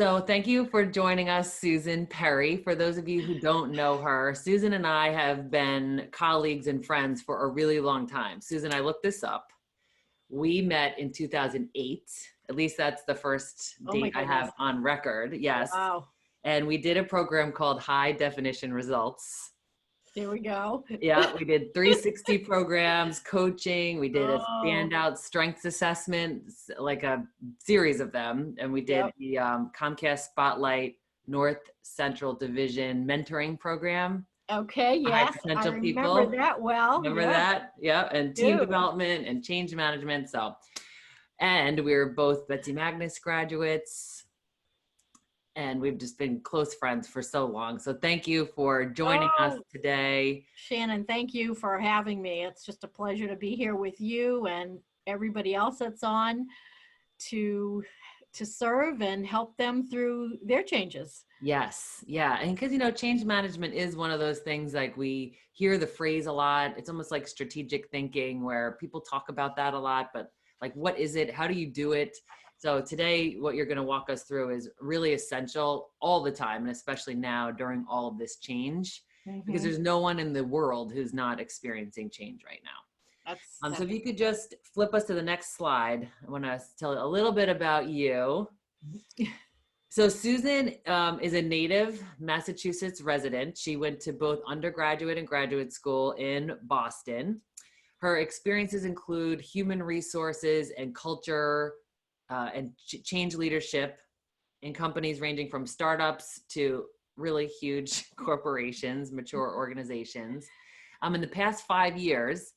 So thank you for joining us, Susan Perry. For those of you who don't know her, Susan and I have been colleagues and friends for a really long time. Susan, I looked this up. We met in 2008. At least that's the first Oh my date I goodness. have on record. Yes. Wow. And we did a program called High Definition Results. There we go. Yeah, we did 360 programs, coaching. We did a Oh, standout strengths assessment, like a series of them. And we did yep. the Comcast Spotlight North Central Division mentoring program, Okay. high Yes, I potential remember people. that well. Remember Yeah, that? Yeah. And team do. development and change management. So, and we were both Betsy Magnus graduates, and we've just been close friends for so long. So thank you for joining us Oh, today. Shannon, thank you for having me. It's just a pleasure to be here with you and everybody else that's on to serve and help them through their changes. Yes. Yeah. And because, change management is one of those things, like, we hear the phrase a lot. It's almost like strategic thinking, where people talk about that a lot, but like, what is it? How do you do it? So today, what you're going to walk us through is really essential all the time, and especially now during all of this change, because Hmm. there's no one in the world who's not experiencing change right now. So That's if you could just flip us to the next slide, I want to tell a little bit about you. So Susan is a native Massachusetts resident. She went to both undergraduate and graduate school in Boston. Her experiences include human resources and culture and change leadership in companies ranging from startups to really huge corporations, mature organizations. In the past 5 years,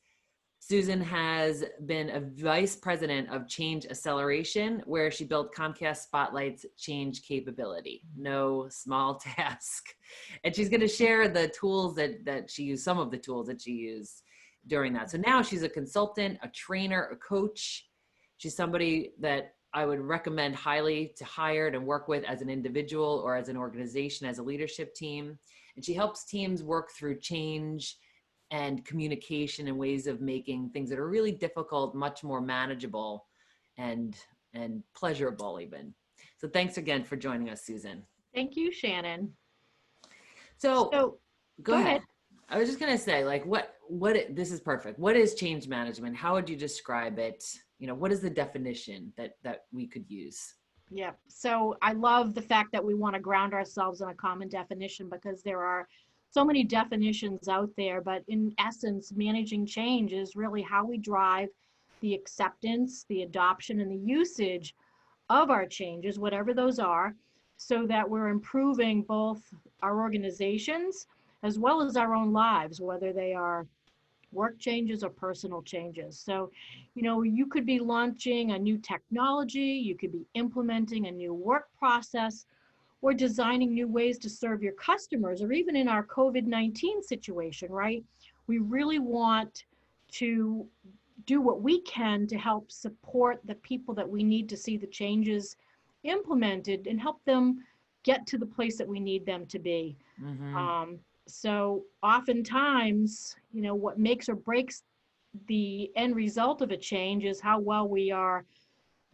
Susan has been a vice president of Change Acceleration, where she built Comcast Spotlight's change capability. No small task. And she's going to share the tools that she used, some of the tools that she used during that. So now she's a consultant, a trainer, a coach. She's somebody that I would recommend highly to hire and work with as an individual or as an organization, as a leadership team. And she helps teams work through change and communication and ways of making things that are really difficult much more manageable and pleasurable even. So thanks again for joining us, Susan. Thank you, Shannon. So So go go ahead. ahead. I was just going to say, like, this is perfect. What is change management? How would you describe it? What is the definition that we could use? Yeah. So I love the fact that we want to ground ourselves in a common definition, because there are so many definitions out there. But in essence, managing change is really how we drive the acceptance, the adoption, and the usage of our changes, whatever those are, so that we're improving both our organizations as well as our own lives, whether they are work changes or personal changes. So, you could be launching a new technology, you could be implementing a new work process, or designing new ways to serve your customers, or even in our COVID-19 situation, right? We really want to do what we can to help support the people that we need to see the changes implemented and help them get to the place that we need them to be. Mm-hmm. So oftentimes, what makes or breaks the end result of a change is how well we are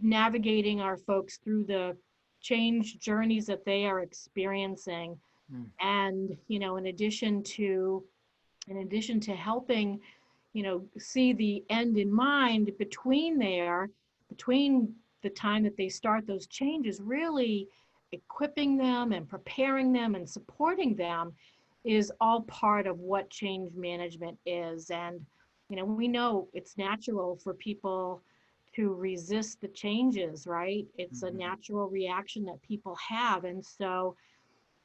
navigating our folks through the change journeys that they are experiencing. And, in addition to helping, see the end in mind between the time that they start those changes, really equipping them and preparing them and supporting them is all part of what change management is. And, we know it's natural for people to resist the changes, right? It's a Mm-hmm. natural reaction that people have. And so,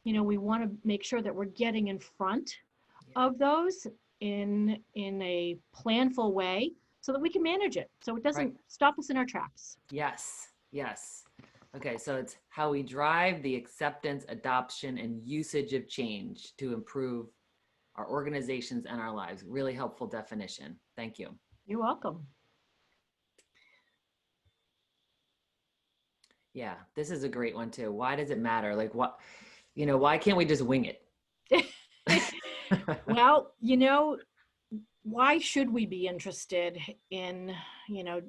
we want to make sure that we're getting in front of those in a planful way so that we can manage it, so it Right. doesn't stop us in our tracks. Yes. Yes. Okay, so it's how we drive the acceptance, adoption, and usage of change to improve our organizations and our lives. Really helpful definition. Thank you. You're welcome. Yeah, this is a great one too. Why does it matter? Like, why can't we just wing it? Well, why should we be interested in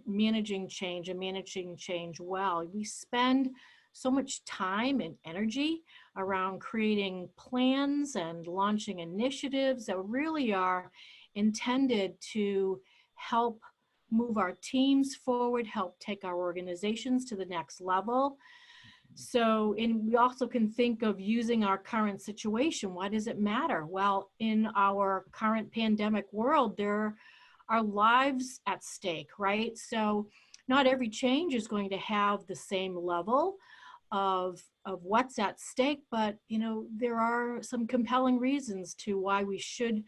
managing change and managing change well? We spend so much time and energy around creating plans and launching initiatives that really are intended to help move our teams forward, help take our organizations to the next level. So, and we also can think of using our current situation. Why does it matter? Well, in our current pandemic world, there are lives at stake, right? So not every change is going to have the same level of what's at stake, but there are some compelling reasons to why we should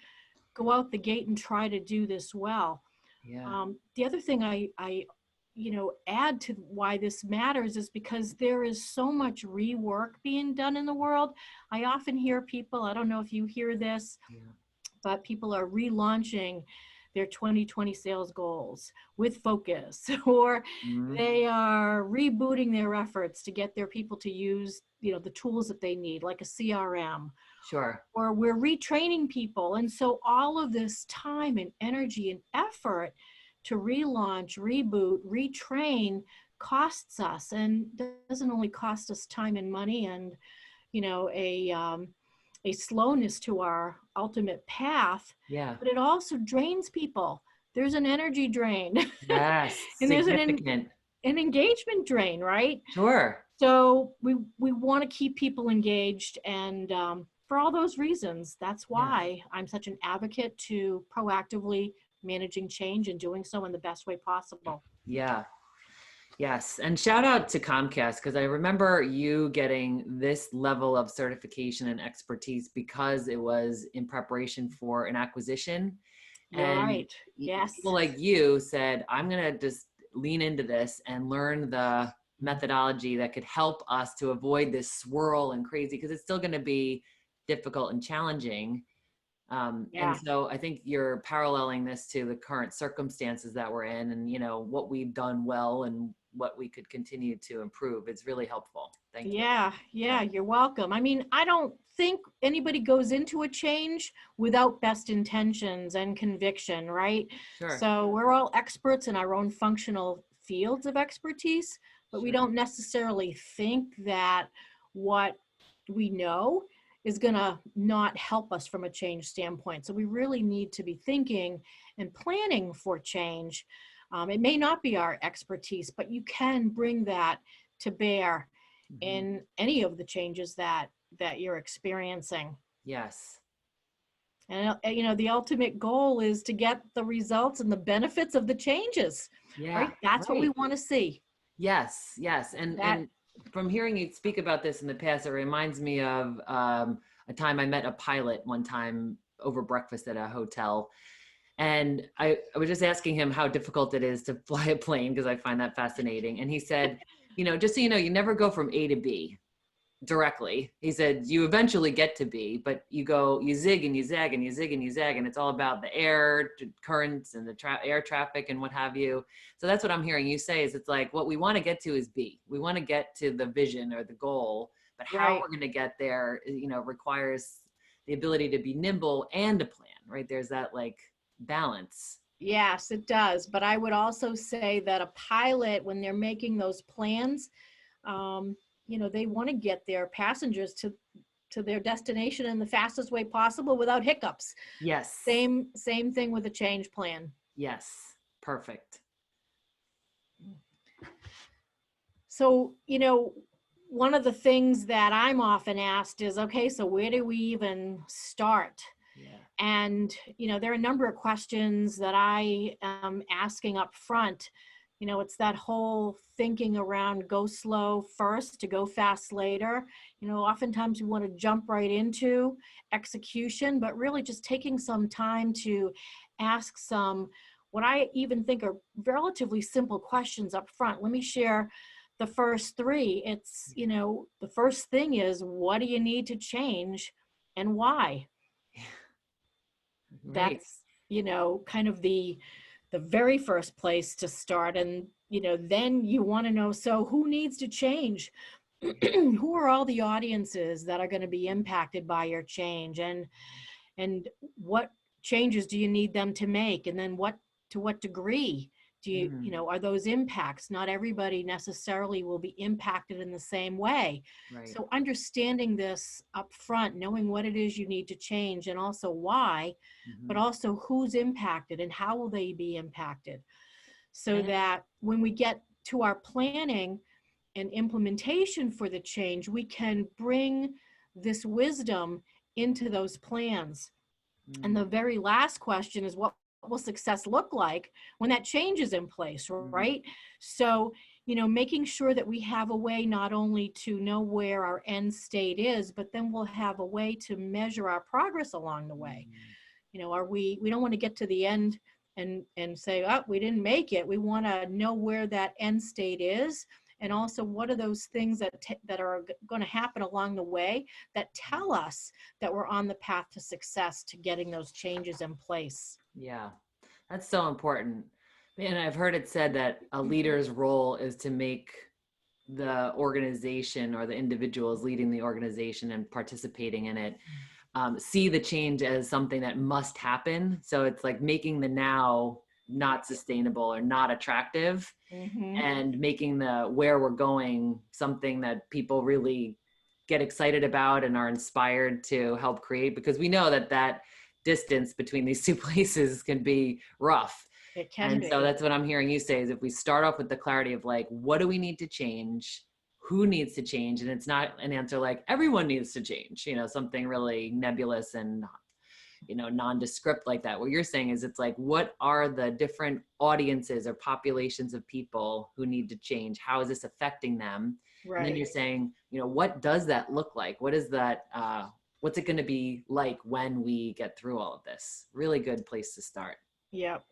go out the gate and try to do this well. Yeah. The other thing I add to why this matters is because there is so much rework being done in the world. I often hear people, I don't know if you hear this, but people are relaunching their 2020 sales goals with focus, or they are rebooting their efforts to get their people to use, the tools that they need, like a CRM. Sure. Or we're retraining people. And so all of this time and energy and effort to relaunch, reboot, retrain costs us, and doesn't only cost us time and money and, a slowness to our ultimate path, but it also drains people. There's an energy drain. Yes. And there's Significant. an engagement drain, right? Sure. So we want to keep people engaged, and for all those reasons, that's why I'm such an advocate to proactively managing change and doing so in the best way possible. Yeah. Yes. And shout out to Comcast, because I remember you getting this level of certification and expertise because it was in preparation for an acquisition. You're right. Yes. People like you said, I'm going to just lean into this and learn the methodology that could help us to avoid this swirl and crazy, because it's still going to be difficult and challenging. And so I think you're paralleling this to the current circumstances that we're in, and what we've done well and what we could continue to improve. It's really helpful. Thank you. Yeah, you're welcome. I mean, I don't think anybody goes into a change without best intentions and conviction, right? Sure. So we're all experts in our own functional fields of expertise, but we don't necessarily think that what we know is going to not help us from a change standpoint. So we really need to be thinking and planning for change. It may not be our expertise, but you can bring that to bear in any of the changes that you're experiencing. Yes. And the ultimate goal is to get the results and the benefits of the changes. Right? That's what we want to see. Yes. And from hearing you speak about this in the past, it reminds me of a time I met a pilot one time over breakfast at a hotel. And I was just asking him how difficult it is to fly a plane, because I find that fascinating. And he said, just so you know, you never go from A to B directly. He said, you eventually get to B, but you zig and you zag and you zig and you zag. And it's all about the air currents and the air traffic and what have you. So that's what I'm hearing you say, is it's like, what we want to get to is B. We want to get to the vision or the goal, but how we're going to get there, requires the ability to be nimble and a plan, right? There's that balance. Yes, it does. But I would also say that a pilot, when they're making those plans, they want to get their passengers to their destination in the fastest way possible without hiccups. Yes. Same thing with a change plan. Yes. Perfect. So, one of the things that I'm often asked is, okay, so where do we even start? And, there are a number of questions that I am asking up front. It's that whole thinking around go slow first to go fast later. Oftentimes we want to jump right into execution, but really just taking some time to ask some, what I even think are relatively simple questions up front. Let me share the first three. It's, the first thing is, what do you need to change and why? Right. That's, kind of the very first place to start. And, then you want to know, so who needs to change? Who are all the audiences that are going to be impacted by your change? And what changes do you need them to make? And then to what degree Do you, you know, are those impacts? Not everybody necessarily will be impacted in the same way. Right. So understanding this up front, knowing what it is you need to change and also why, but also who's impacted and how will they be impacted. So that when we get to our planning and implementation for the change, we can bring this wisdom into those plans. And the very last question is, what will success look like when that change is in place, right? So, you know, making sure that we have a way not only to know where our end state is, but then we'll have a way to measure our progress along the way. You know, we don't want to get to the end and say, oh, we didn't make it. We want to know where that end state is. And also, what are those things that are going to happen along the way that tell us that we're on the path to success, to getting those changes in place? Yeah, that's so important. And I've heard it said that a leader's role is to make the organization or the individuals leading the organization and participating in it see the change as something that must happen. So it's like making the now not sustainable or not attractive, and making the where we're going something that people really get excited about and are inspired to help create, because we know that that distance between these two places can be rough. It can and be. So that's what I'm hearing you say, is if we start off with the clarity of like, what do we need to change? Who needs to change? And it's not an answer like everyone needs to change, you know, something really nebulous and, you know, nondescript like that. What you're saying is it's like, what are the different audiences or populations of people who need to change? How is this affecting them? Right. And then you're saying, you know, what does that look like? What is that? What's it going to be like when we get through all of this? Really good place to start. Yep.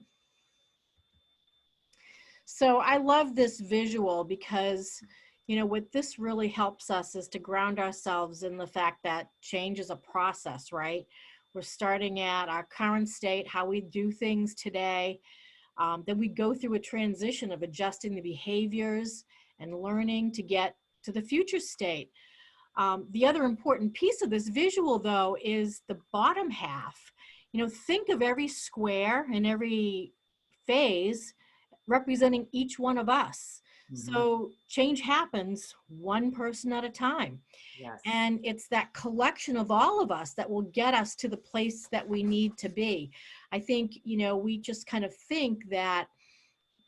So I love this visual because, you know, what this really helps us is to ground ourselves in the fact that change is a process, right? We're starting at our current state, how we do things today. Then we go through a transition of adjusting the behaviors and learning to get to the future state. The other important piece of this visual, though, is the bottom half. You know, think of every square and every phase representing each one of us. So change happens one person at a time. Yes. And it's that collection of all of us that will get us to the place that we need to be. I think, you know, we just kind of think that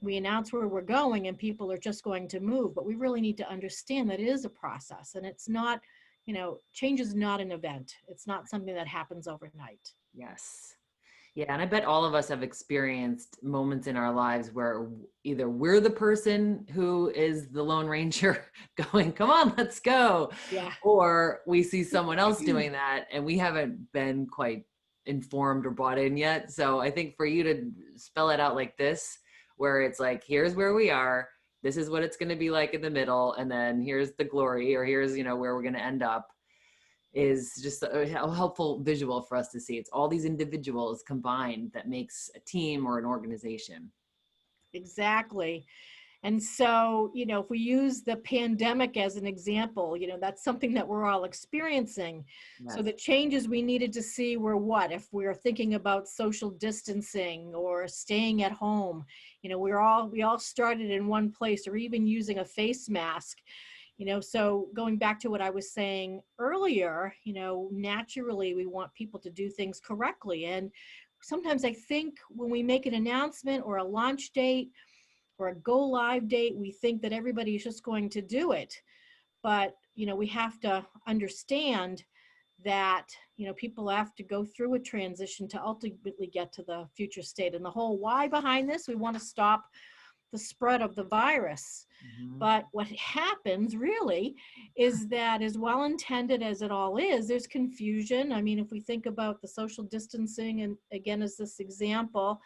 we announce where we're going and people are just going to move, but we really need to understand that it is a process, and it's not, you know, change is not an event. It's not something that happens overnight. Yes. Yeah. And I bet all of us have experienced moments in our lives where either we're the person who is the Lone Ranger going, come on, let's go. Yeah. Or we see someone else doing that and we haven't been quite informed or bought in yet. So I think for you to spell it out like this, where it's like, here's where we are, this is what it's going to be like in the middle, and then here's the glory, or here's, you know, where we're going to end up, is just a helpful visual for us to see. It's all these individuals combined that makes a team or an organization. Exactly. And so, you know, if we use the pandemic as an example, you know, that's something that we're all experiencing. Yes. So the changes we needed to see were what? If we're thinking about social distancing or staying at home, you know, we all started in one place, or even using a face mask. You know, so going back to what I was saying earlier, you know, naturally we want people to do things correctly. And sometimes I think when we make an announcement or a launch date or a go live date, we think that everybody is just going to do it. But, you know, we have to understand that, you know, people have to go through a transition to ultimately get to the future state. And the whole why behind this, we want to stop the spread of the virus. But what happens really is that, as well intended as it all is, there's confusion. I mean, if we think about the social distancing, and again, as this example,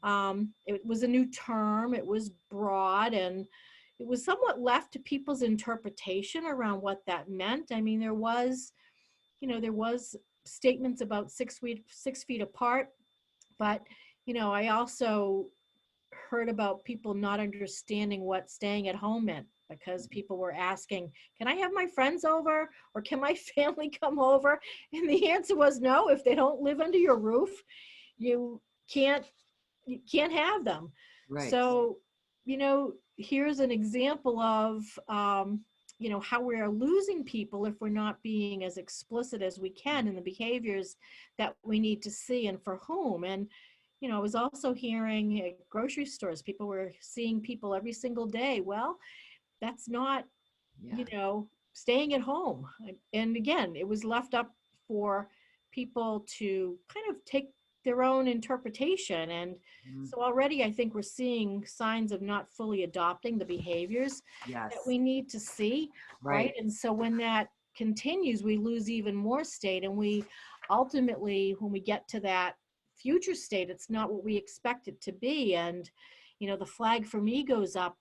it was a new term, it was broad, and it was somewhat left to people's interpretation around what that meant. I mean, there was statements about 6 feet apart, but, you know, I also heard about people not understanding what staying at home meant, because people were asking, can I have my friends over, or can my family come over? And the answer was no. If they don't live under your roof, you can't have them. Right. So, here's an example of, how we're losing people if we're not being as explicit as we can in the behaviors that we need to see and for whom. And, I was also hearing at grocery stores, people were seeing people every single day. Well, that's not, Yeah. staying at home. And again, it was left up for people to kind of take their own interpretation. And Mhm. so already I think we're seeing signs of not fully adopting the behaviors that Yes. we need to see, right? Right. And so when that continues, we lose even more state. And we ultimately, when we get to that future state, it's not what we expect it to be. And, the flag for me goes up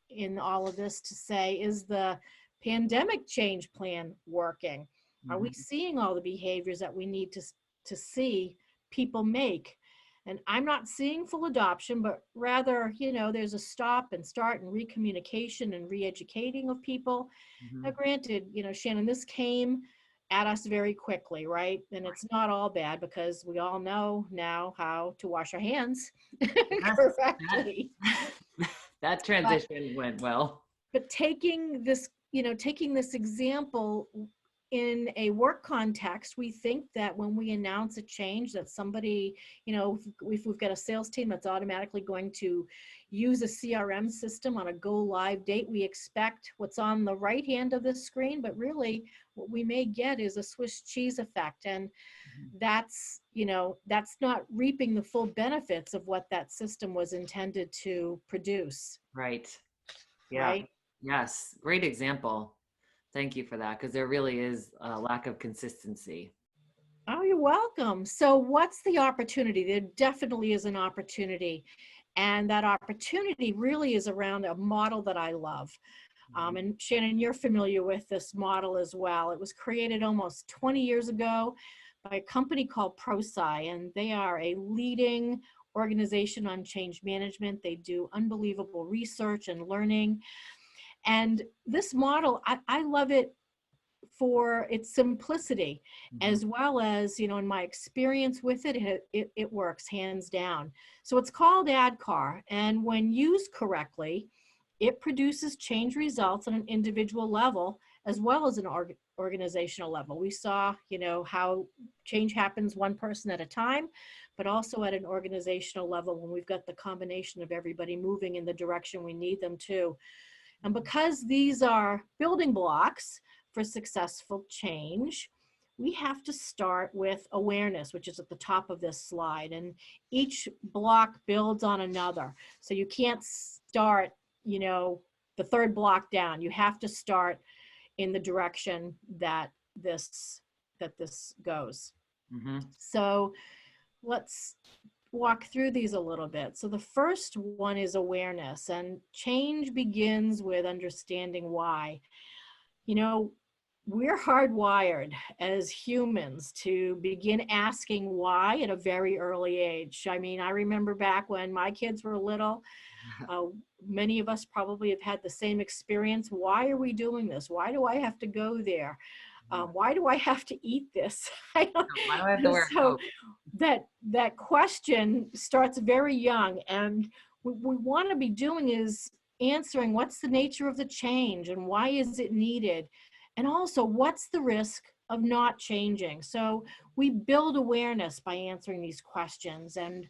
in all of this to say, is the pandemic change plan working? Are we Mhm. seeing all the behaviors that we need to see people make? And I'm not seeing full adoption, but rather, there's a stop and start and recommunication and re-educating of people. Now, Mhm. granted, Shannon, this came at us very quickly, right? And it's not all bad because we all know now how to wash our hands Yes, that correctly. that But transition went well. taking this example in a work context, we think that when we announce a change that somebody, if we've got a sales team that's automatically going to use a CRM system on a go live date, we expect what's on the right hand of the screen, but really what we may get is a Swiss cheese effect. And Mhm. that's not reaping the full benefits of what that system was intended to produce, Right. Yeah. right? Yes. Great example. Thank you for that, because there really is a lack of consistency. Oh, you're welcome. So, what's the opportunity? There definitely is an opportunity. And that opportunity really is around a model that I love. Mhm. And Shannon, you're familiar with this model as well. It was created almost 20 years ago by a company called Prosci, and they are a leading organization on change management. They do unbelievable research and learning. And this model, I love it for its simplicity, Mhm. as well as, in my experience with it works hands down. So it's called ADKAR, and when used correctly, it produces change results on an individual level as well as an organizational level. We saw, how change happens one person at a time, but also at an organizational level when we've got the combination of everybody moving in the direction we need them to. And because these are building blocks for successful change, we have to start with awareness, which is at the top of this slide. And each block builds on another. So you can't start, the third block down. You have to start in the direction that this goes. Mhm. So let's walk through these a little bit. So the first one is awareness, and change begins with understanding why. You know, we're hardwired as humans to begin asking why at a very early age. I mean, I remember back when my kids were little, uh, many of us probably have had the same experience. Why are we doing this? Why do I have to go there? Mhm. Why do I have to eat this? Why do I have to wear a So coat? that question starts very young, and what we want to be doing is answering what's the nature of the change and why is it needed, and also what's the risk of not changing. So we build awareness by answering these questions, and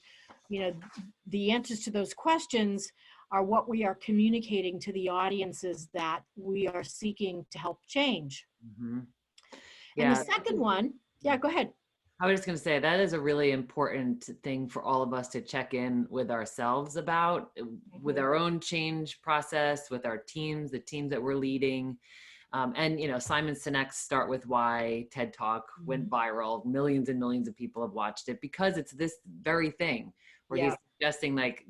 the answers to those questions are what we are communicating to the audiences that we are seeking to help change. Mhm. And the Yeah. second one, yeah, go ahead. I was just going to say that is a really important thing for all of us to check in with ourselves about, with Mhm. our own change process, with our teams, the teams that we're leading. And, Simon Sinek's Start With Why TED Talk went Mhm. viral. Millions and millions of people have watched it because it's this very thing where he's Yeah, suggesting, like,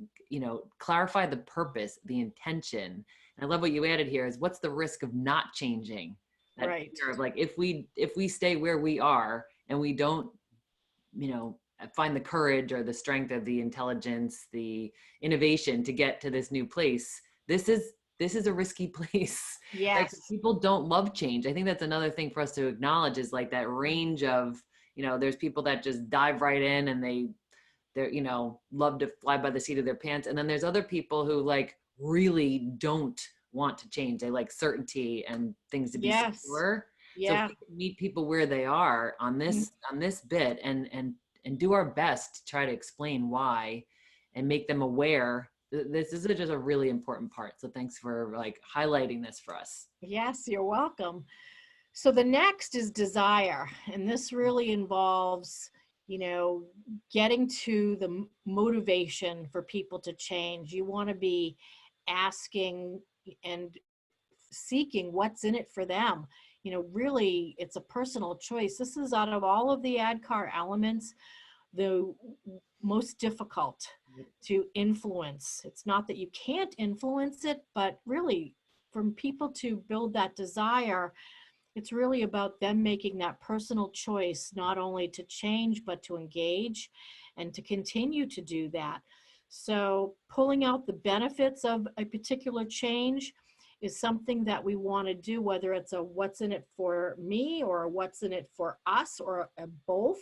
clarify the purpose, the intention. And I love what you added here is what's the risk of not changing? That right. fear of, like, if we stay where we are and we don't, find the courage or the strength of the intelligence, the innovation to get to this new place, this is a risky place, right? Yes. People don't love change. I think that's another thing for us to acknowledge is like that range of, there's people that just dive right in and they're, you know, love to fly by the seat of their pants. And then there's other people who like really don't want to change. They like certainty and things to be Yes. secure. So if Yeah. we can meet people where they are on this bit and do our best to try to explain why and make them aware. This is just a really important part. So thanks for like highlighting this for us. Yes, you're welcome. So the next is desire. And this really involves, you know, getting to the motivation for people to change. You want to be asking and seeking what's in it for them. You know, really, it's a personal choice. This is out of all of the ADKAR elements, the most difficult to influence. It's not that you can't influence it, but really, from people to build that desire, it's really about them making that personal choice, not only to change, but to engage and to continue to do that. So pulling out the benefits of a particular change is something that we want to do, whether it's a what's in it for me or a what's in it for us or a both.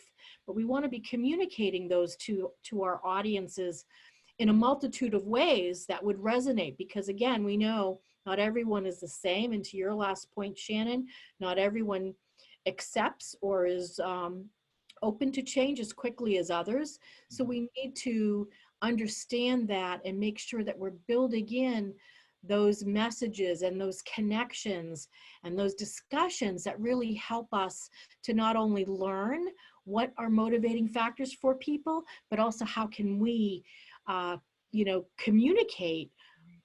But we want to be communicating those to our audiences in a multitude of ways that would resonate, because again, we know not everyone is the same. And to your last point, Shannon, not everyone accepts or is open to change as quickly as others. So we need to understand that and make sure that we're building in those messages and those connections and those discussions that really help us to not only learn what are motivating factors for people, but also how can we, you know, communicate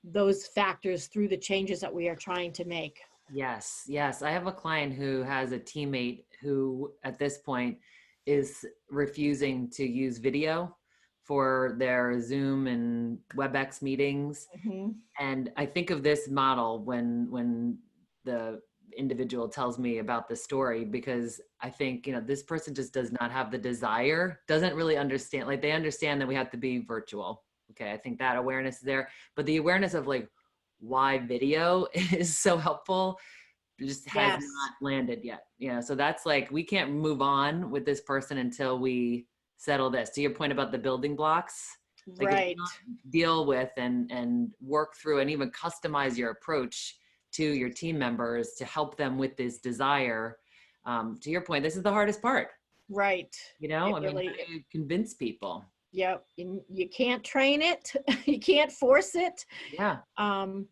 those factors through the changes that we are trying to make. Yes, yes. I have a client who has a teammate who at this point is refusing to use video for their Zoom and WebEx meetings. Mm-hmm. And I think of this model when the individual tells me about the story, because I think, you know, this person just does not have the desire, doesn't really understand, like they understand that we have to be virtual. Okay. I think that awareness is there, but the awareness of like why video is so helpful just has Yes. not landed yet. You know, so that's like, we can't move on with this person until we settle this. To your point about the building blocks, like if you Right. don't deal with and work through and even customize your approach to your team members to help them with this desire, to your point, this is the hardest part. Right. You know, It I mean, really, how do you convince people? yeah, you can't train it. You can't force it. Yeah.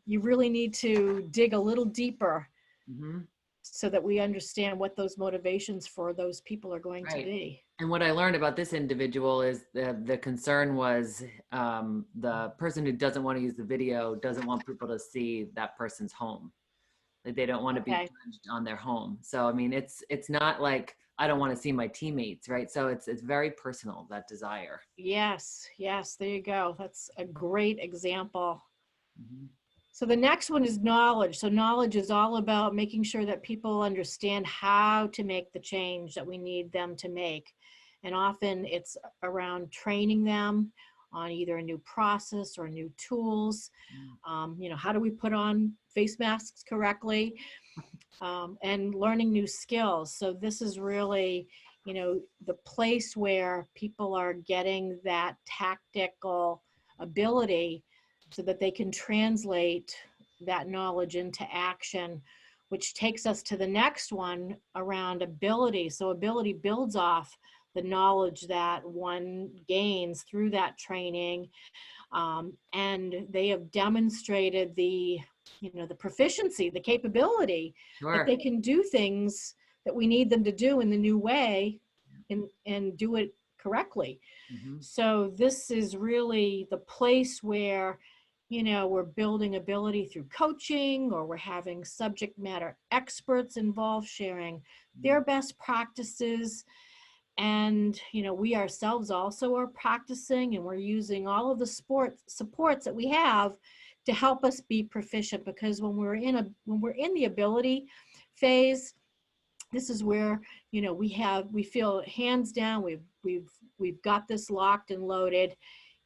You really need to dig a little deeper Mm-hmm. so that we understand what those motivations for those people are going to Right. be. And what I learned about this individual is the concern was the person who doesn't want to use the video doesn't want people to see that person's home. Like they don't want to be Okay. judged on their home. So I mean, it's not like I don't want to see my teammates, right? So it's very personal, that desire. Yes. Yes. There you go. That's a great example. Mm-hmm. So the next one is knowledge. So knowledge is all about making sure that people understand how to make the change that we need them to make. And often it's around training them on either a new process or new tools. You know, how do we put on face masks correctly? And learning new skills. So this is really, you know, the place where people are getting that tactical ability so that they can translate that knowledge into action, which takes us to the next one around ability. So ability builds off the knowledge that one gains through that training. And they have demonstrated the, you know, the proficiency, the capability that Sure. they can do things that we need them to do in the new way and do it correctly. Mm-hmm. So this is really the place where, you know, we're building ability through coaching, or we're having subject matter experts involved sharing their best practices. And, you know, we ourselves also are practicing, and we're using all of the supports that we have to help us be proficient, because when we're in the ability phase, this is where, you know, we feel hands down, we've got this locked and loaded.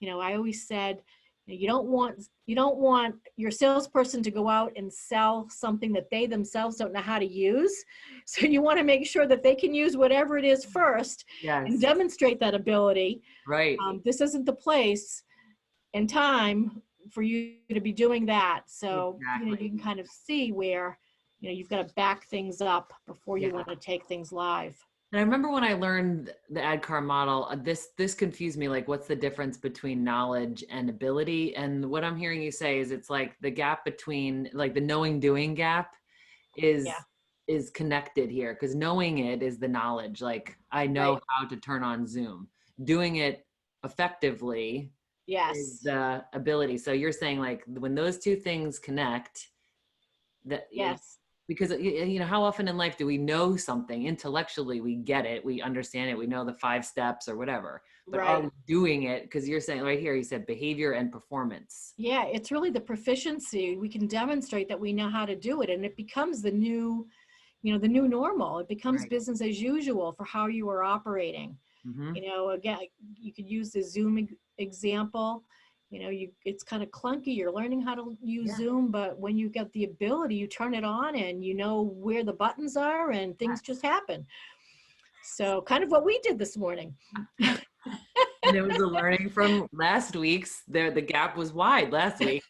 You know, I always said, You don't want your salesperson to go out and sell something that they themselves don't know how to use. So you want to make sure that they can use whatever it is first and Yes. demonstrate that ability. Right. This isn't the place and time for you to be doing that. So, you Exactly. can kind of see where, you've got to back things up before you Yeah. want to take things live. And I remember when I learned the ADKAR model, this confused me. Like, what's the difference between knowledge and ability? And what I'm hearing you say is it's like the gap between, like, the knowing doing gap is Yeah. is connected here, because knowing it is the knowledge. Like, I know Right. how to turn on Zoom. Doing it effectively is Yes. the ability. So you're saying, like, when those two things connect, that Yes. because how often in life do we know something intellectually, we get it, we understand it, we know the 5 steps or whatever, but are Right. we doing it? Because you're saying right here, you said behavior and performance. Yeah, it's really the proficiency. We can demonstrate that we know how to do it, and it becomes the new, the new normal. It becomes Right. business as usual for how you are operating. Mm-hmm. Again, you could use the Zoom example. It's kind of clunky. You're learning how to use Yeah. Zoom, but when you get the ability, you turn it on and you know where the buttons are and things just happen. So kind of what we did this morning. And it was a learning from last week's. The gap was wide last week.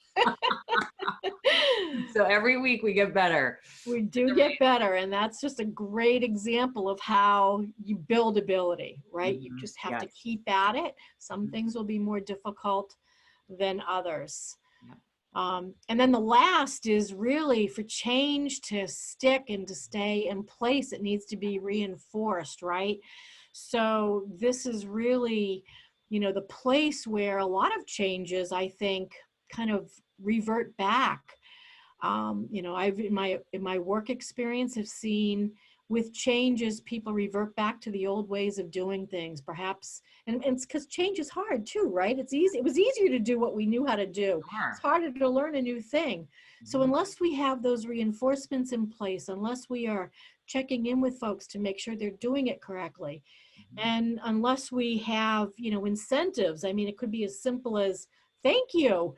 So every week we get better. We do get better, and that's just a great example of how you build ability, right? You Mm-hmm. just have to Yes. keep at it. Some Mhm. things will be more difficult than others. Yeah. And then the last is really for change to stick and to stay in place, it needs to be reinforced, right? So this is really, the place where a lot of changes, I think, kind of revert back. I've in my work experience have seen with changes, people revert back to the old ways of doing things, perhaps, and it's because change is hard too, right? It was easier to do what we knew how to do. It's Sure. harder to learn a new thing. So Mhm. unless we have those reinforcements in place, unless we are checking in with folks to make sure they're doing it correctly, Mhm. and unless we have, incentives, I mean, it could be as simple as thank you.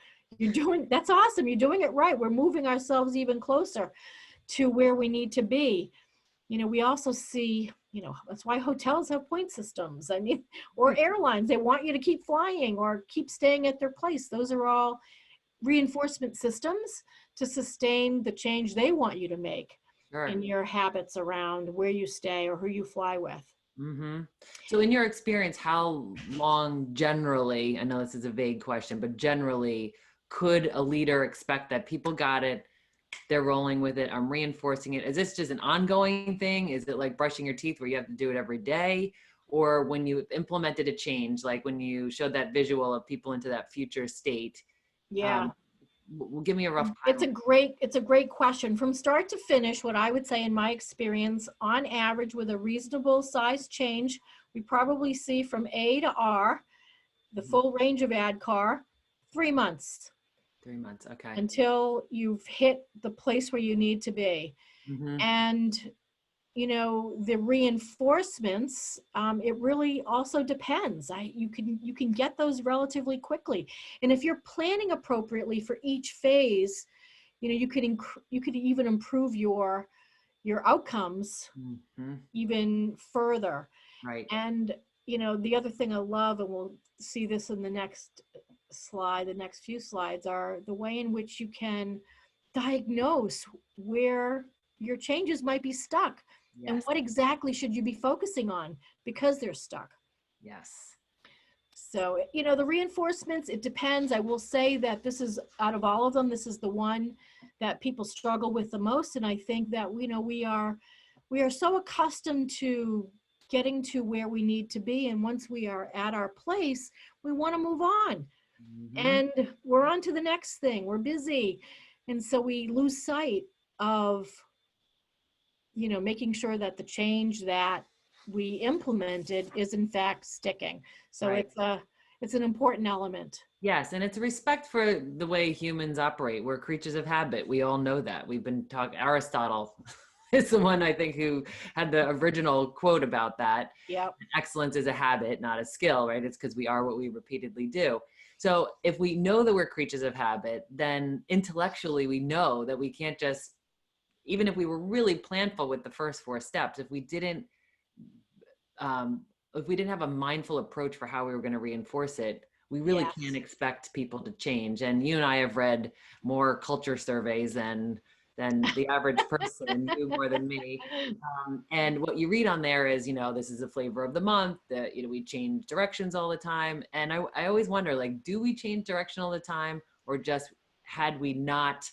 That's awesome. You're doing it right. We're moving ourselves even closer to where we need to be. We also see, that's why hotels have point systems. I mean, or airlines, they want you to keep flying or keep staying at their place. Those are all reinforcement systems to sustain the change they want you to make in Sure. your habits around where you stay or who you fly with. Mm-hmm. So in your experience, how long generally, I know this is a vague question, but generally, could a leader expect that people got it, they're rolling with it, I'm reinforcing it? Is this just an ongoing thing? Is it like brushing your teeth where you have to do it every day? Or when you implemented a change, like when you showed that visual of people into that future state, Yeah. um, give me a rough It's timeline. a great question. From start to finish, what I would say in my experience, on average, with a reasonable size change, we probably see from A to R, the full range of ADKAR, 3 months 3 months. Okay. until you've hit the place where you need to be. Mm-hmm. And the reinforcements, it really also depends. You can get those relatively quickly, and if you're planning appropriately for each phase, you could even improve your outcomes Mm-hmm. even further. Right. And the other thing I love, and we'll see this in the next slide, the next few slides, are the way in which you can diagnose where your changes might be stuck and Yes. what exactly should you be focusing on because they're stuck. Yes. So, the reinforcements, it depends. I will say that this is, out of all of them, this is the one that people struggle with the most. And I think that, we are so accustomed to getting to where we need to be. And once we are at our place, we want to move on. Mm-hmm. And we're on to the next thing. We're busy. And so we lose sight of, making sure that the change that we implemented is in fact sticking. So Right. it's an important element. Yes, and it's respect for the way humans operate. We're creatures of habit. We all know that. We've been talking. Aristotle is the one, I think, who had the original quote about that. Yep. Excellence is a habit, not a skill, right? It's because we are what we repeatedly do. So if we know that we're creatures of habit, then intellectually we know that we can't just, even if we were really planful with the first 4 steps, if we didn't have a mindful approach for how we were going to reinforce it, we really Yes. can't expect people to change. And you and I have read more culture surveys than the average person, you more than me. And what you read on there is, this is a flavor of the month, that, we change directions all the time. And I always wonder, like, do we change direction all the time, or just had we not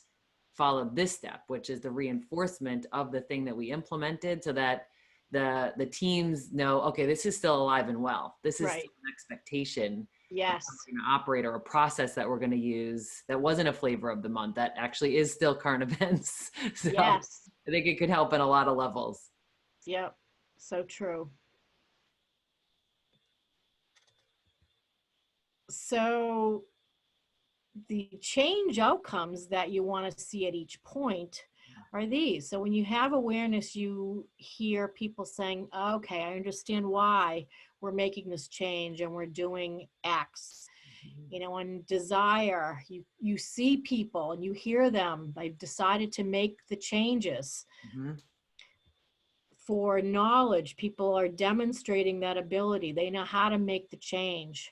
followed this step, which is the reinforcement of the thing that we implemented, so that the teams know, okay, this is still alive and well. This is Right. still an expectation. Yes. An operator, a process that we're going to use that wasn't a flavor of the month, that actually is still current events. So Yes. I think it could help in a lot of levels. Yep. So true. So the change outcomes that you want to see at each point are these. So when you have awareness, you hear people saying, okay, I understand why we're making this change and we're doing X. On desire, you see people and you hear them, they've decided to make the changes. Mm-hmm. For knowledge, people are demonstrating that ability. They know how to make the change.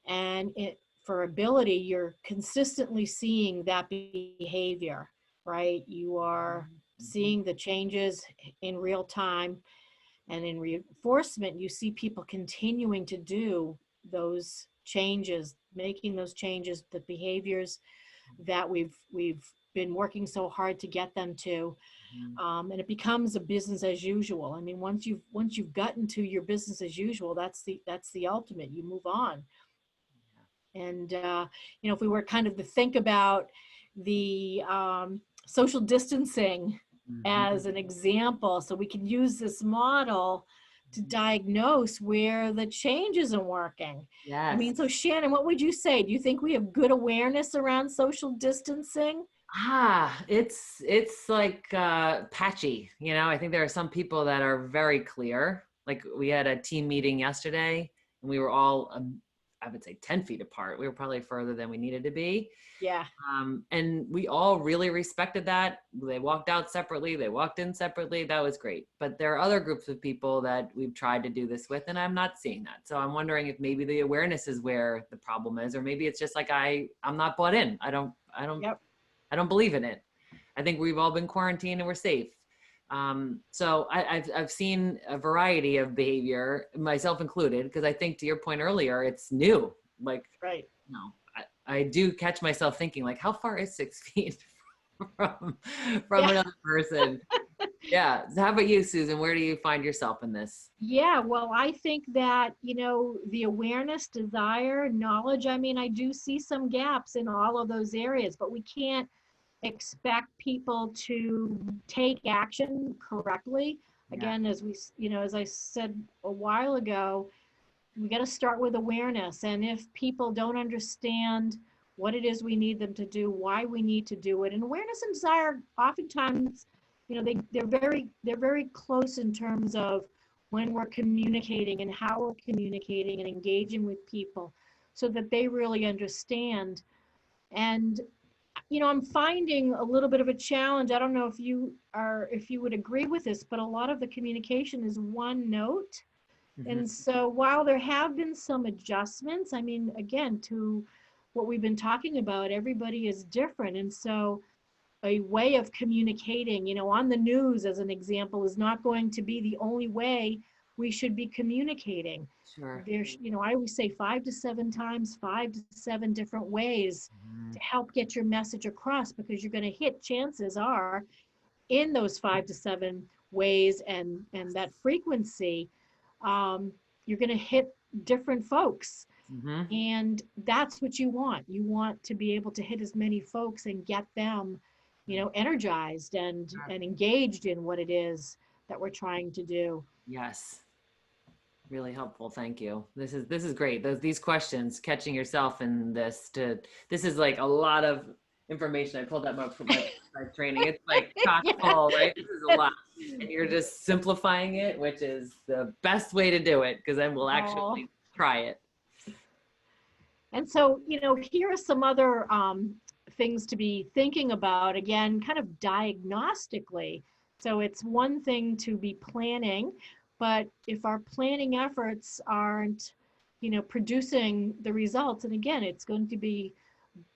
Yeah. And for ability, you're consistently seeing that behavior, right? You are seeing the changes in real time. And in reinforcement, you see people continuing to do those changes, making those changes, the behaviors that we've been working so hard to get them to. And it becomes a business as usual. I mean, once you've gotten to your business as usual, that's the ultimate. You move on. And if we were kind of to think about the social distancing as an example, so we can use this model to diagnose where the change isn't working. Yes. I mean, so Shannon, what would you say? Do you think we have good awareness around social distancing? It's like patchy. I think there are some people that are very clear. Like, we had a team meeting yesterday and we were all, I would say 10 feet apart. We were probably further than we needed to be. Yeah. And we all really respected that. They walked out separately. They walked in separately. That was great. But there are other groups of people that we've tried to do this with, and I'm not seeing that. So I'm wondering if maybe the awareness is where the problem is, or maybe it's just like, I'm not bought in. I don't believe in it. I think we've all been quarantined and we're safe. So I've seen a variety of behavior, myself included, because I think, to your point earlier, it's new. Like, right. I do catch myself thinking, like, how far is 6 feet from another person? Yeah. So how about you, Susan? Where do you find yourself in this? Yeah, well, I think that, the awareness, desire, knowledge, I mean, I do see some gaps in all of those areas, but we can't expect people to take action correctly. Again, as I said a while ago, we got to start with awareness. And if people don't understand what it is we need them to do, why we need to do it, and awareness and desire, oftentimes, they're very close in terms of when we're communicating and how we're communicating and engaging with people, so that they really understand. And I'm finding a little bit of a challenge. I don't know if you would agree with this, but a lot of the communication is one note. Mm-hmm. And so while there have been some adjustments, I mean, again, to what we've been talking about, everybody is different. And so a way of communicating, on the news, as an example, is not going to be the only way we should be communicating. Sure. There's, I always say 5 to 7 times, 5 to 7 different ways to help get your message across, because you're going to hit, chances are, in those 5 to 7 ways and that frequency, you're going to hit different folks. Mm-hmm. And that's what you want. You want to be able to hit as many folks and get them, energized and engaged in what it is that we're trying to do. Yes. Really helpful. Thank you. This is great. These questions, catching yourself in this is like a lot of information. I pulled that up from my training. It's like chock full, right? This is a lot. And you're just simplifying it, which is the best way to do it, because then we'll actually try it. And so, here are some other things to be thinking about, again, kind of diagnostically. So it's one thing to be planning, but if our planning efforts aren't, producing the results, and again, it's going to be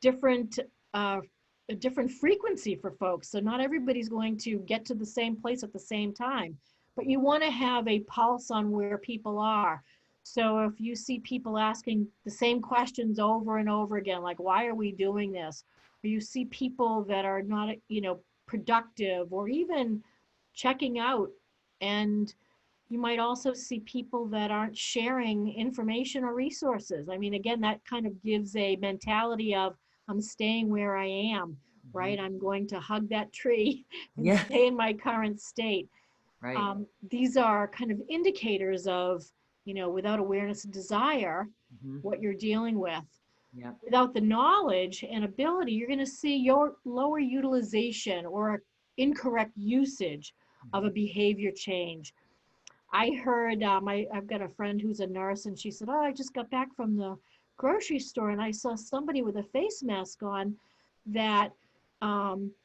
different, a different frequency for folks. So not everybody's going to get to the same place at the same time, but you want to have a pulse on where people are. So if you see people asking the same questions over and over again, like, why are we doing this? Or you see people that are not, productive, or even checking out. And you might also see people that aren't sharing information or resources. I mean, again, that kind of gives a mentality of, I'm staying where I am, right? I'm going to hug that tree and Yeah. stay in my current state. Right. These are kind of indicators of, without awareness and desire, Hmm. what you're dealing with. Yeah. Without the knowledge and ability, you're going to see your lower utilization or incorrect usage of a behavior change. I heard, I've got a friend who's a nurse, and she said, oh, I just got back from the grocery store and I saw somebody with a face mask on that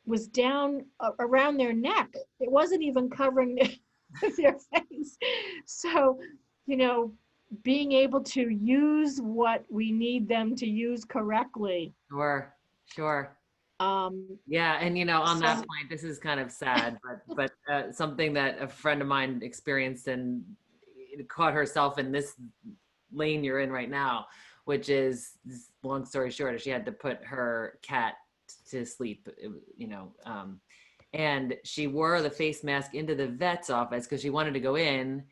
was down around their neck. It wasn't even covering their face. So, you know, being able to use what we need them to use correctly. Sure. Sure. Um, Yeah, and on that so, point, this is kind of sad, but something that a friend of mine experienced and caught herself in this lane you're in right now, which is, long story short, she had to put her cat to sleep, and she wore the face mask into the vet's office because she wanted to go in,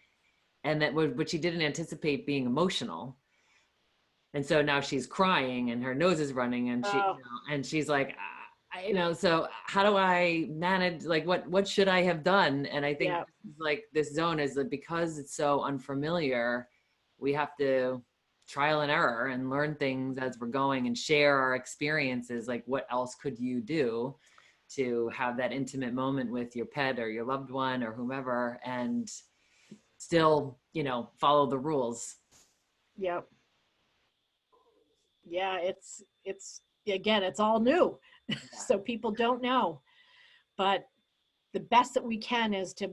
and but she didn't anticipate being emotional. And so now she's crying and her nose is running, and oh, and she's like, so how do I manage, like, what should I have done? And I think yeah, like this zone is that because it's so unfamiliar, we have to trial and error and learn things as we're going and share our experiences. Like, what else could you do to have that intimate moment with your pet or your loved one or whomever, and still, follow the rules. yeah, yeah. It's again, it's all new, so people don't know. But the best that we can is to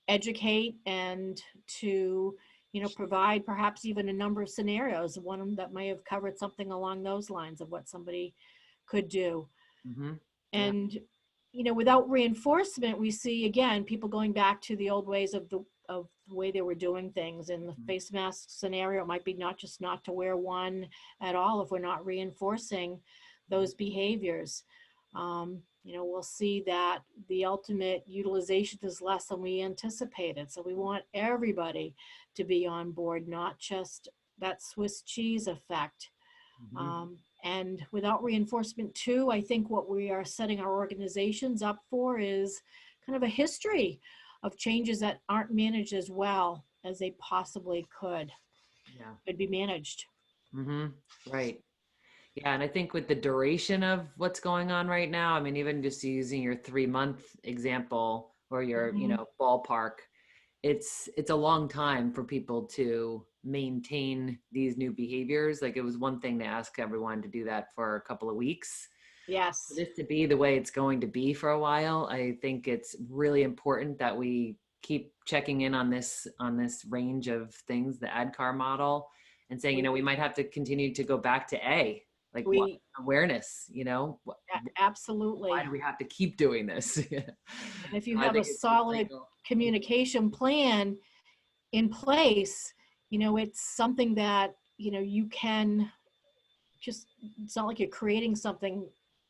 educate and to provide perhaps even a number of scenarios, one that may have covered something along those lines of what somebody could do. Mm-hmm. Yeah. And without reinforcement, we see again people going back to the old ways of the way they were doing things. In the face mask scenario, it might be not to wear one at all if we're not reinforcing those behaviors. We'll see that the ultimate utilization is less than we anticipated. So we want everybody to be on board, not just that Swiss cheese effect. Mm-hmm. And without reinforcement too, I think what we are setting our organizations up for is kind of a history of changes that aren't managed as well as they possibly could be managed. Mm-hmm. Right. Yeah, and I think with the duration of what's going on right now, I mean, even just using your 3-month example or your, Mhm. ballpark, it's a long time for people to maintain these new behaviors. Like, it was one thing to ask everyone to do that for a couple of weeks. For Yes. this to be the way it's going to be for a while, I think it's really important that we keep checking in on this range of things, the ADKAR model, and saying, We, we might have to continue to go back to A, like, what we awareness, why absolutely. do we have to keep doing this? And if you I have a think it's the solid cycle. communication plan in place, it's something that, you can just, it's not like you're creating something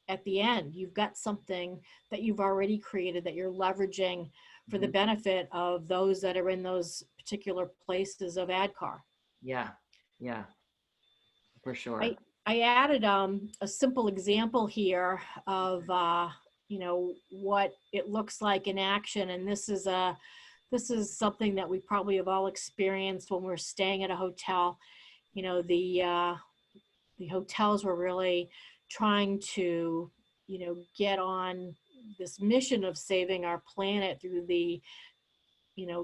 at the end. You've got something that you've already created that you're leveraging for the Mhm. benefit of those that are in those particular places of ADKAR. Yeah, yeah, for sure. I added a simple example here of what it looks like in action, and this is something that we probably have all experienced when we're staying at a hotel. The hotels were really trying to get on this mission of saving our planet through the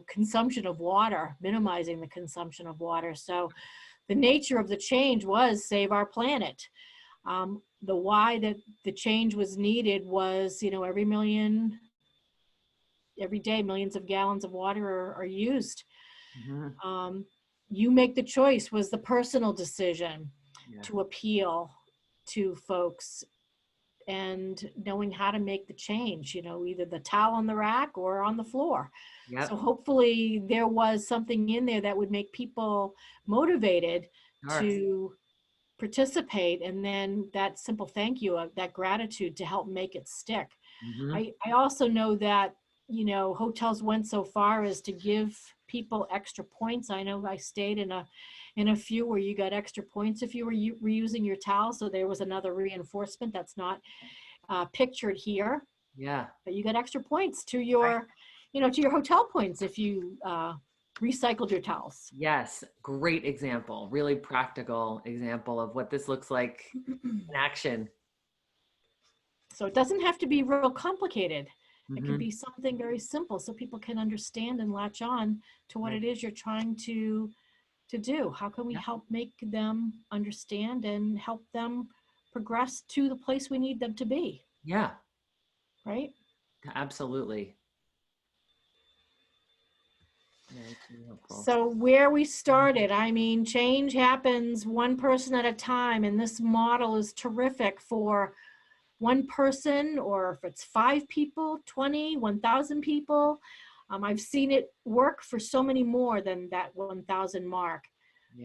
consumption of water, minimizing the consumption of water. So the nature of the change was save our planet. The why that the change was needed was, every day, millions of gallons of water are used. You make the choice was the personal decision to appeal to folks and knowing how to make the change, either the towel on the rack or on the floor. Yep. So hopefully there was something in there that would make people motivated to participate, and then that simple thank you, that gratitude to help make it stick. I also know that hotels went so far as to give people extra points. I know I stayed in a few where you got extra points if you were reusing your towel, so there was another reinforcement that's not pictured here. Yeah, but you got extra points to your to your hotel points if you recycled your towels. Yes, great example. Really practical example of what this looks like in action. So it doesn't have to be real complicated. It can be something very simple so people can understand and latch on to what it is you're trying to do. How can we help make them understand and help them progress to the place we need them to be? Yeah. Right? Absolutely. So where we started, change happens one person at a time, and this model is terrific for one person, or if it's 5 people, 20, 1,000 people. I've seen it work for so many more than that 1,000 mark.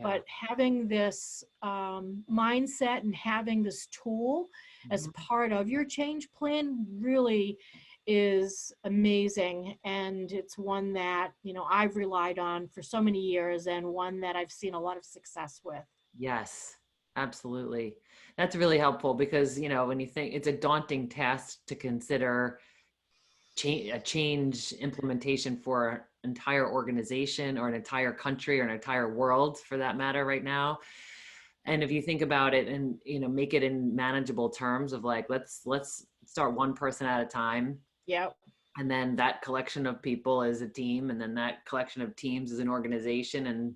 But having this mindset and having this tool as part of your change plan really is amazing. And it's one that, I've relied on for so many years, and one that I've seen a lot of success with. Yes, absolutely. That's really helpful because, when you think it's a daunting task to consider a change implementation for an entire organization or an entire country or an entire world for that matter right now. And if you think about it and, make it in manageable terms of like, let's start one person at a time. Yep. And then that collection of people is a team, and then that collection of teams is an organization, and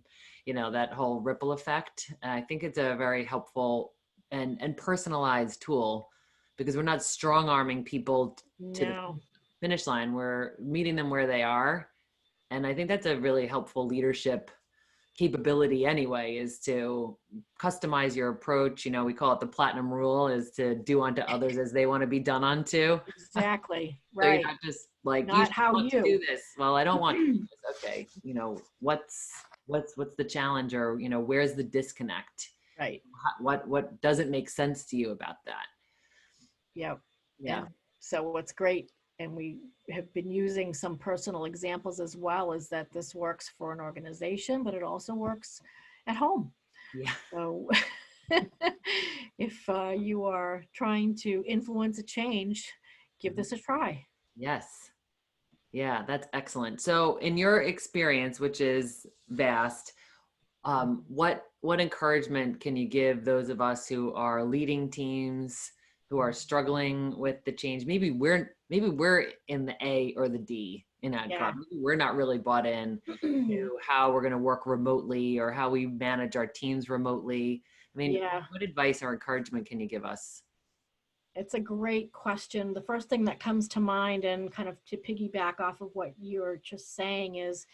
that whole ripple effect. And I think it's a very helpful and personalized tool, because we're not strong arming people to the finish line. We're meeting them where they are. And I think that's a really helpful leadership capability anyway, is to customize your approach. We call it the platinum rule, is to do unto others as they want to be done unto. Exactly. So right. you're not just like, not you how want you to do this. Well, I don't want to do this. Okay. What's the challenge, or, where's the disconnect? Right. What doesn't make sense to you about that? Yep. Yeah. And so what's great, and we have been using some personal examples as well, is that this works for an organization, but it also works at home. Yeah. So if you are trying to influence a change, give this a try. Yes. Yeah, that's excellent. So in your experience, which is vast, what encouragement can you give those of us who are leading teams, who are struggling with the change? Maybe we're in the A or the D in ADKAR. Maybe we're not really bought in to how we're going to work remotely or how we manage our teams remotely. What advice or encouragement can you give us? It's a great question. The first thing that comes to mind, and kind of to piggyback off of what you're just saying, is,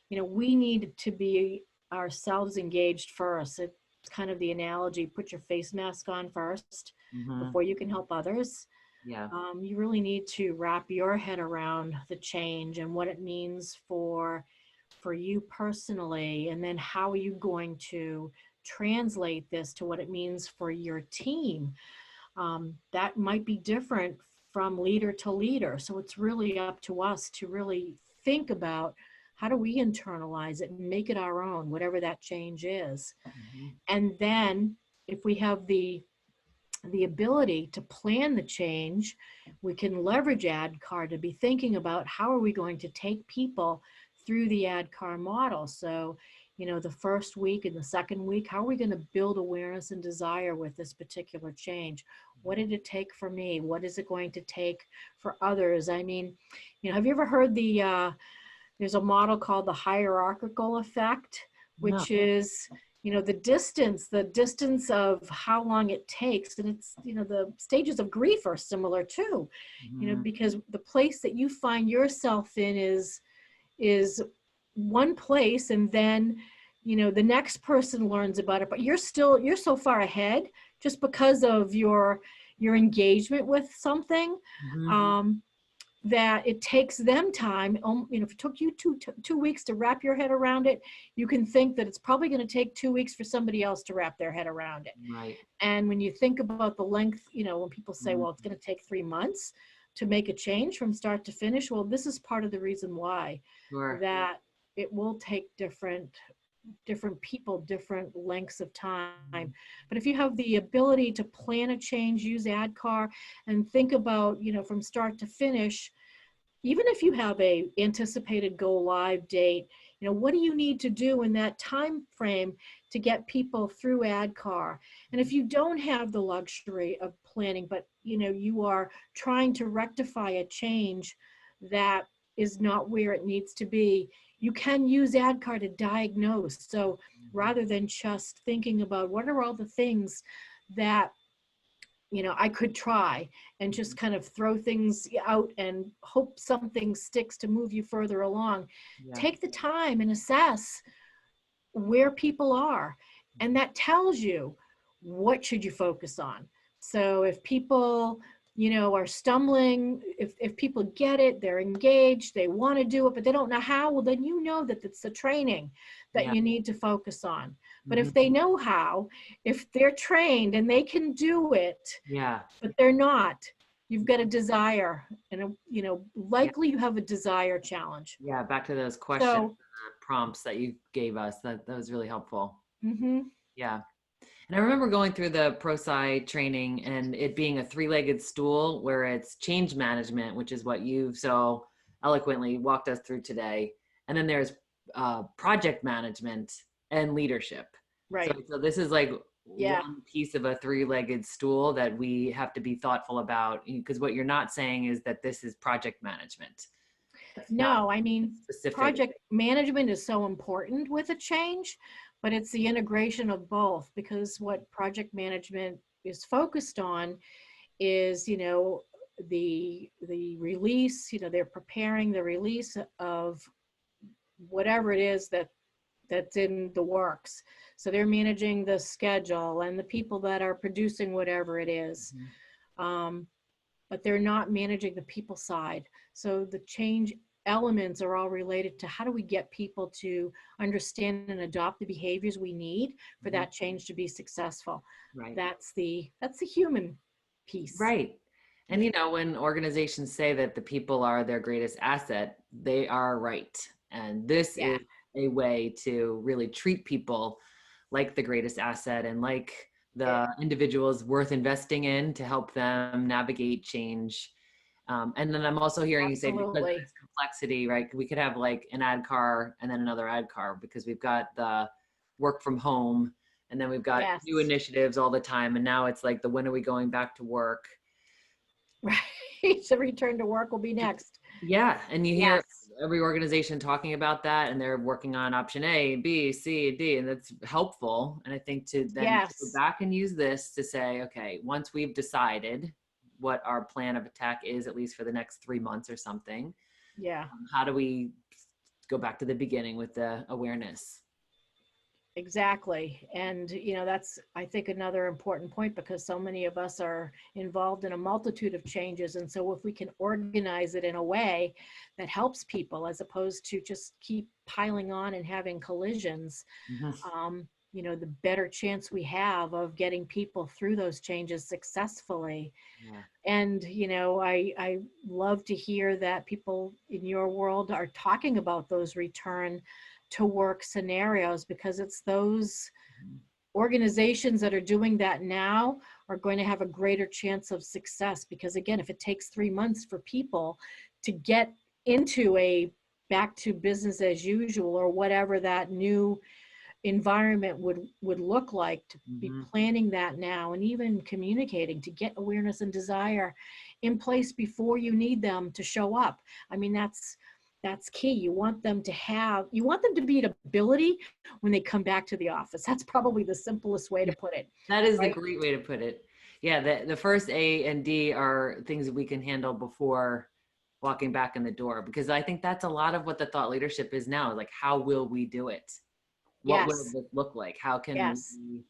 we need to be ourselves engaged first. It's kind of the analogy, put your face mask on first before you can help others. Yeah. You really need to wrap your head around the change and what it means for you personally, and then how are you going to translate this to what it means for your team. That might be different from leader to leader. So it's really up to us to really think about, how do we internalize it and make it our own, whatever that change is. And then if we have the ability to plan the change, we can leverage ADKAR to be thinking about, how are we going to take people through the ADKAR model. So, the first week and the second week, how are we going to build awareness and desire with this particular change? What did it take for me? What is it going to take for others? Have you ever heard there's a model called the hierarchical effect, which is, the distance of how long it takes. And it's, the stages of grief are similar too, because the place that you find yourself in is one place, and then, the next person learns about it, but you're so far ahead just because of your engagement with something. That it takes them time. If it took you two weeks to wrap your head around it, you can think that it's probably going to take 2 weeks for somebody else to wrap their head around it. Right. And when you think about the length, when people say, well, it's going to take 3 months to make a change from start to finish, well, this is part of the reason why. Sure. That it will take different people, different lengths of time. But if you have the ability to plan a change, use ADKAR, and think about, from start to finish, even if you have a anticipated go live date, what do you need to do in that time frame to get people through ADKAR? And if you don't have the luxury of planning, but you are trying to rectify a change that is not where it needs to be, you can use ADKAR to diagnose. So rather than just thinking about what are all the things that I could try, and just kind of throw things out and hope something sticks to move you further along. Yeah. Take the time and assess where people are, and that tells you what should you focus on. So if people are stumbling, if people get it, they're engaged, they want to do it, but they don't know how, well, then that it's the training that you need to focus on. But if they know how, if they're trained and they can do it, but they're not, you've got a desire, and likely you have a desire challenge. Yeah, back to those questions, prompts that you gave us. That was really helpful. Yeah. And I remember going through the Prosci training and it being a 3-legged stool, where it's change management, which is what you've so eloquently walked us through today. And then there's project management and leadership. Right. So this is like one piece of a 3-legged stool that we have to be thoughtful about, because what you're not saying is that this is project management. No, I mean, project management is so important with a change, but it's the integration of both, because what project management is focused on is, the release, they're preparing the release of whatever it is that's in the works. So they're managing the schedule and the people that are producing whatever it is. But they're not managing the people side. So the change elements are all related to how do we get people to understand and adopt the behaviors we need for that change to be successful. Right. That's the human piece. Right. And when organizations say that the people are their greatest asset, they are right. And this is a way to really treat people like the greatest asset, and like the individuals worth investing in to help them navigate change. And then I'm also hearing you say, because there's complexity, right? We could have like an ADKAR and then another ADKAR, because we've got the work from home, and then we've got new initiatives all the time. And now it's like when are we going back to work? Right. So return to work will be next. Yeah. And you hear every organization talking about that, and they're working on option A, B, C, D, and that's helpful. And I think to then to go back and use this to say, okay, once we've decided what our plan of attack is, at least for the next 3 months or something, how do we go back to the beginning with the awareness? Exactly. And, that's, I think, another important point, because so many of us are involved in a multitude of changes. And so if we can organize it in a way that helps people, as opposed to just keep piling on and having collisions, the better chance we have of getting people through those changes successfully. And, I love to hear that people in your world are talking about those return to work scenarios, because it's those organizations that are doing that now are going to have a greater chance of success. Because again, if it takes 3 months for people to get into a back to business as usual, or whatever that new environment would look like, to be planning that now, and even communicating to get awareness and desire in place before you need them to show up. I mean, that's That's key. You want them to be an ability when they come back to the office. That's probably the simplest way to put it. That is the Right? great way to put it. Yeah, the first A and D are things that we can handle before walking back in the door, because I think that's a lot of what the thought leadership is now. Like, how will we do it? What will Yes. this look like? How can Yes. we,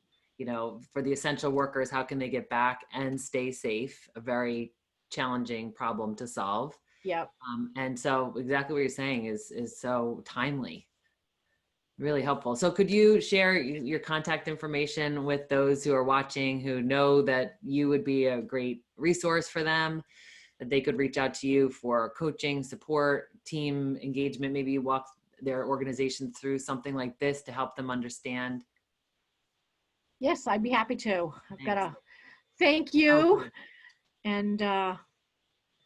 for the essential workers, how can they get back and stay safe? A very challenging problem to solve. Yep. And so exactly what you're saying is so timely. Really helpful. So could you share your contact information with those who are watching, who know that you would be a great resource for them, that they could reach out to you for coaching, support, team engagement, maybe you walk their organization through something like this to help them understand? Yes, I'd be happy to. I've got Thanks. a thank Oh, you good. and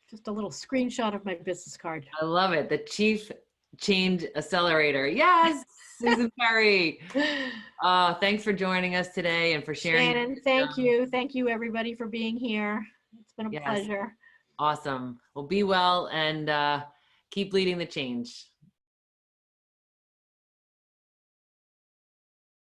just a little screenshot of my business card. I love it. The Chief Change Accelerator. Yes, Susan Perry. Thanks for joining us today and for sharing your Shannon, thank wisdom. you. Thank you, everybody, for being here. It's been a Yes, pleasure. awesome. Well, be well and keep leading the change.